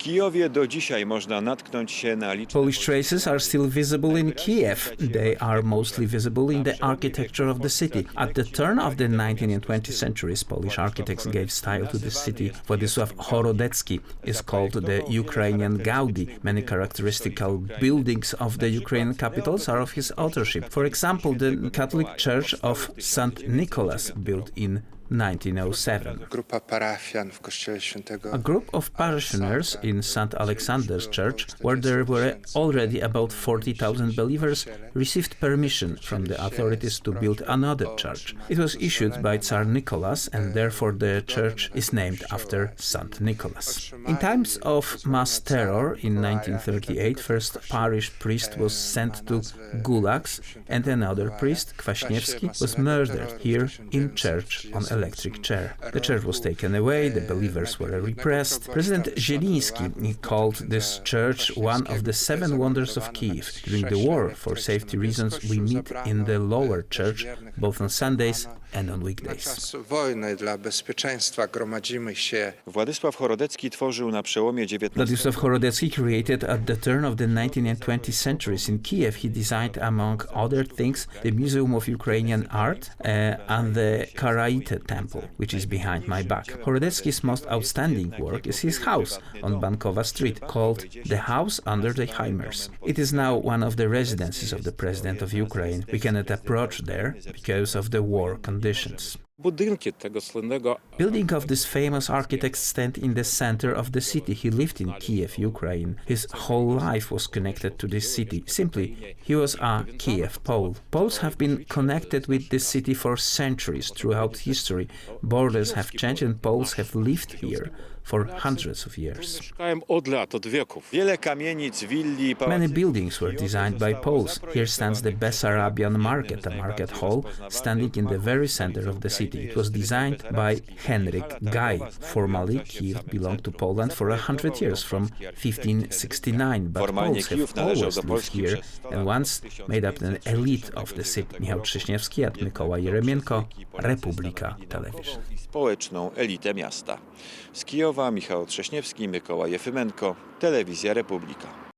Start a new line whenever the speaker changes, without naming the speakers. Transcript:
Kijowie do dzisiaj można natknąć się na liczne...
Polish traces are still visible in Kiev. They are mostly visible in the architecture of the city. At the turn of the 19th and 20th centuries, Polish architects gave style to the city. Władysław Horodecki is called the Ukrainian Gaudi. Many characteristical buildings of the Ukrainian capitals are of his authorship. For example, the Catholic Church of St. Nicholas, built in 1907. A group of parishioners in St. Alexander's Church, where there were already about 40,000 believers, received permission from the authorities to build another church. It was issued by Tsar Nicholas, and therefore the church is named after St. Nicholas. In times of mass terror in 1938, first parish priest was sent to gulags, and another priest, Kwaśniewski, was murdered here in church on electric chair. The church was taken away, the believers were repressed. President Zieliński called this church one of the 7 wonders of Kyiv. During the war, for safety reasons, we meet in the lower church, both on Sundays and on weekdays.
Władysław Horodecki tworzył na przełomie XIX...
Władysław Horodecki created at the turn of the 19th and 20th centuries in Kiev. He designed, among other things, the Museum of Ukrainian Art and the Karaite Temple, which is behind my back. Horodecki's most outstanding work is his house on Bankova Street, called the House under the Heimers. It is now one of the residences of the President of Ukraine. We cannot approach there because of the war conditions. Building of this famous architect stand in the center of the city. He lived in Kiev, Ukraine. His whole life was connected to this city. Simply, he was a Kiev Pole. Poles have been connected with this city for centuries throughout history. Borders have changed and Poles have lived here for hundreds of years. Many buildings were designed by Poles. Here stands the Bessarabian Market, a market hall standing in the very center of the city. It was designed by Henryk Gaj. Formerly, Kyiv belonged to Poland for 100 years, from 1569, but Poles have always lived here and once made up an elite of the city. Michał Trześniewski and Mikołaj Jeremienko, Republika Television.
Społeczną elitę miasta. Z Kijowa Michał Trześniewski, Mikołaj Jeremienko, Telewizja Republika.